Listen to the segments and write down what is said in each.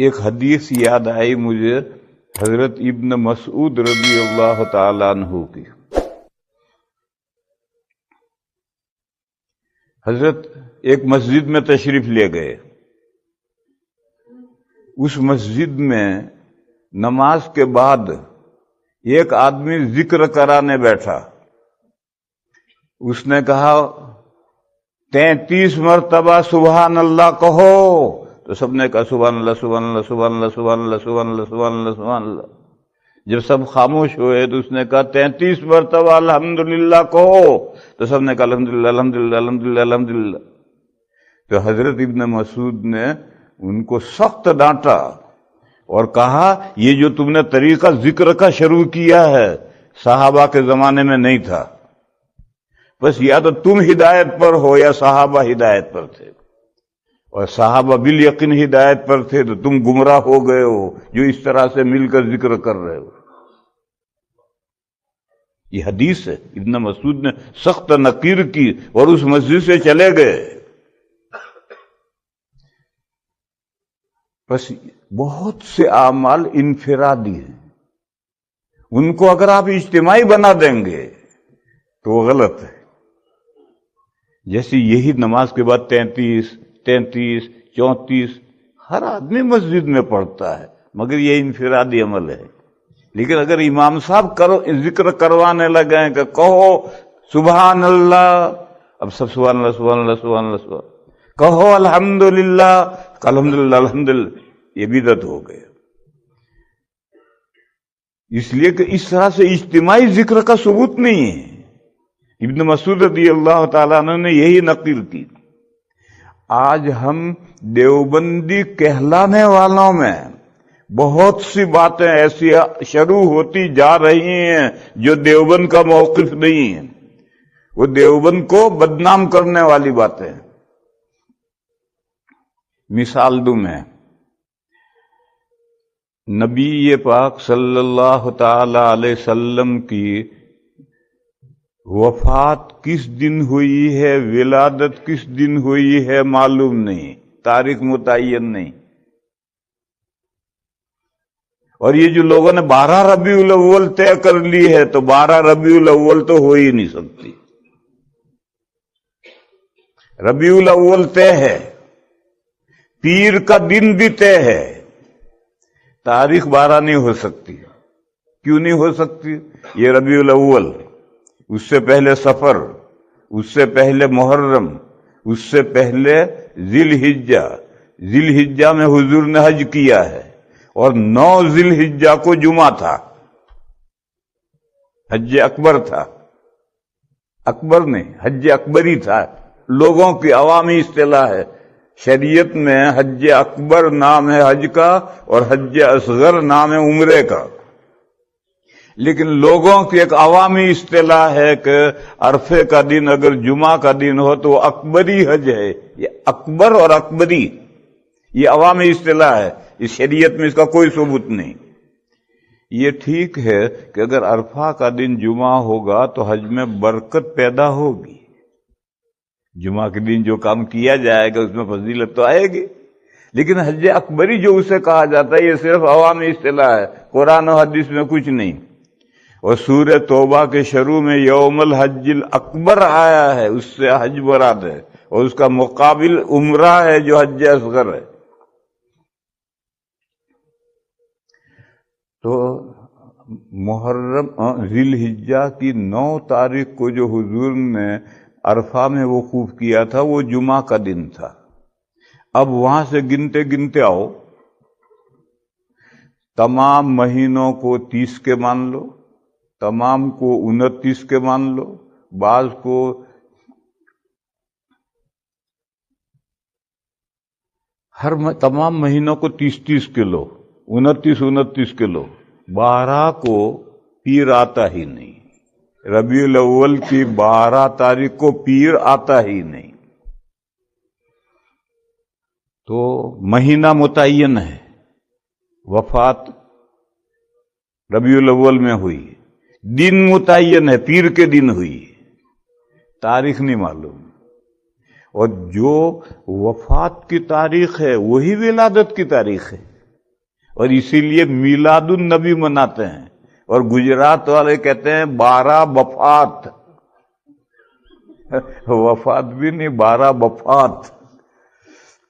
ایک حدیث یاد آئی مجھے حضرت ابن مسعود رضی اللہ تعالیٰ عنہ کی. حضرت ایک مسجد میں تشریف لے گئے. اس مسجد میں نماز کے بعد ایک آدمی ذکر کرانے بیٹھا. اس نے کہا 33 مرتبہ سبحان اللہ کہو. تو سب نے کہا سبحان اللہ سبحان اللہ سبحان اللہ سبحان اللہ سبحان اللہ سبحان اللہ سبحان اللہ. جب سب خاموش ہوئے تو اس نے کہا 33 مرتبہ الحمدللہ کہو. تو سب نے کہا الحمدللہ الحمدللہ الحمدللہ الحمدللہ. تو حضرت ابن مسعود نے ان کو سخت ڈانٹا اور کہا یہ جو تم نے طریقہ ذکر کا شروع کیا ہے صحابہ کے زمانے میں نہیں تھا. بس یا تو تم ہدایت پر ہو یا صحابہ ہدایت پر تھے، اور صحابہ بالیقین ہدایت پر تھے تو تم گمراہ ہو گئے ہو جو اس طرح سے مل کر ذکر کر رہے ہو. یہ حدیث ہے. ابن مسعود نے سخت نکیر کی اور اس مسجد سے چلے گئے. بس بہت سے اعمال انفرادی ہیں، ان کو اگر آپ اجتماعی بنا دیں گے تو وہ غلط ہے. جیسے یہی نماز کے بعد 33 34 ہر آدمی مسجد میں پڑھتا ہے، مگر یہ انفرادی عمل ہے. لیکن اگر امام صاحب ذکر کروانے لگے کہ کہو سبحان اللہ، اب سب سبحان اللہ سبحان اللہ سبحان اللہ سبحان اللہ کہو الحمدللہ الحمدللہ الحمدللہ، یہ بدعت ہو گیا. اس لیے کہ اس طرح سے اجتماعی ذکر کا ثبوت نہیں ہے. ابن مسعود رضی اللہ تعالیٰ عنہ نے یہی نقل کی. آج ہم دیوبندی کہلانے والوں میں بہت سی باتیں ایسی شروع ہوتی جا رہی ہیں جو دیوبند کا موقف نہیں ہے. وہ دیوبند کو بدنام کرنے والی باتیں. مثال دوں میں، نبی پاک صلی اللہ تعالی علیہ وسلم کی وفات کس دن ہوئی ہے، ولادت کس دن ہوئی ہے معلوم نہیں، تاریخ متعین نہیں. اور یہ جو لوگوں نے 12 ربیع الاول طے کر لی ہے تو 12 ربیع الاول تو ہو ہی نہیں سکتی. ربیع الاول طے ہے، پیر کا دن بھی طے ہے، تاریخ 12 نہیں ہو سکتی. کیوں نہیں ہو سکتی؟ یہ ربیع الاول، اس سے پہلے صفر، اس سے پہلے محرم، اس سے پہلے ذی الحجہ. ذی الحجہ میں حضور نے حج کیا ہے اور 9 ذی الحجہ کو جمعہ تھا. حج اکبر تھا، اکبر نہیں حج اکبری تھا. لوگوں کی عوامی اصطلاح ہے. شریعت میں حج اکبر نام ہے حج کا اور حج اصغر نام ہے عمرے کا. لیکن لوگوں کی ایک عوامی اصطلاح ہے کہ عرفے کا دن اگر جمعہ کا دن ہو تو وہ اکبری حج ہے. یہ اکبر اور اکبری یہ عوامی اصطلاح ہے. اس شریعت میں اس کا کوئی ثبوت نہیں. یہ ٹھیک ہے کہ اگر عرفہ کا دن جمعہ ہوگا تو حج میں برکت پیدا ہوگی. جمعہ کے دن جو کام کیا جائے گا اس میں فضیلت تو آئے گی. لیکن حج اکبری جو اسے کہا جاتا ہے یہ صرف عوامی اصطلاح ہے، قرآن و حدیث میں کچھ نہیں. اور سورہ توبہ کے شروع میں یوم الحج الاکبر آیا ہے، اس سے حج مراد ہے، اور اس کا مقابل عمرہ ہے جو حج اصغر ہے. تو محرم ذی الحجہ کی 9 تاریخ کو جو حضور نے عرفہ میں وقوف کیا تھا وہ جمعہ کا دن تھا. اب وہاں سے گنتے گنتے آؤ، تمام مہینوں کو 30 کے مان لو، تمام کو 29 کے مان لو، بعض کو تمام مہینوں کو 30 کے لو، 29 کے لو. 12 کو پیر آتا ہی نہیں. ربیع الاول کی 12 تاریخ کو پیر آتا ہی نہیں. تو مہینہ متعین ہے، وفات ربیع الاول میں ہوئی. دن متعین ہے، پیر کے دن ہوئی، تاریخ نہیں معلوم. اور جو وفات کی تاریخ ہے وہی ولادت کی تاریخ ہے. اور اسی لیے میلاد النبی مناتے ہیں، اور گجرات والے کہتے ہیں 12 وفات، وفات بھی نہیں 12 وفات۔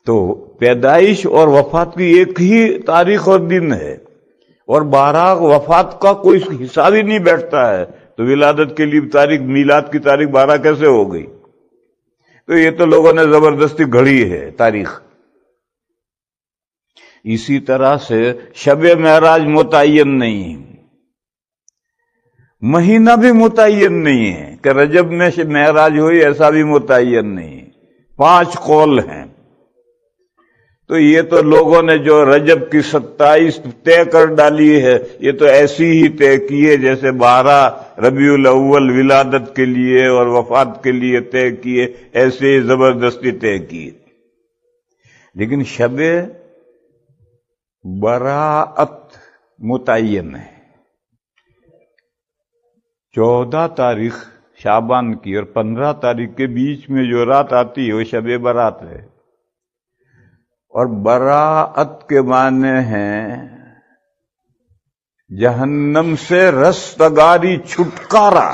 تو پیدائش اور وفات کی ایک ہی تاریخ اور دن ہے، اور 12 وفات کا کوئی حساب ہی نہیں بیٹھتا ہے، تو ولادت کے لیے تاریخ، میلاد کی تاریخ 12 کیسے ہو گئی؟ تو یہ تو لوگوں نے زبردستی گھڑی ہے تاریخ۔ اسی طرح سے شب معراج متعین نہیں، مہینہ بھی متعین نہیں ہے کہ رجب میں معراج ہوئی، ایسا بھی متعین نہیں، 5 قول ہیں۔ تو یہ تو لوگوں نے جو رجب کی 27 طے کر ڈالی ہے، یہ تو ایسی ہی طے کی ہے جیسے 12 ربیع الاول ولادت کے لیے اور وفات کے لیے طے کیے، ایسے زبردستی طے کی۔ لیکن شب براءت متعین ہے، 14 تاریخ شعبان کی اور 15 تاریخ کے بیچ میں جو رات آتی ہے وہ شب برات ہے، اور براءت کے معنی ہیں جہنم سے رستگاری، چھٹکارا۔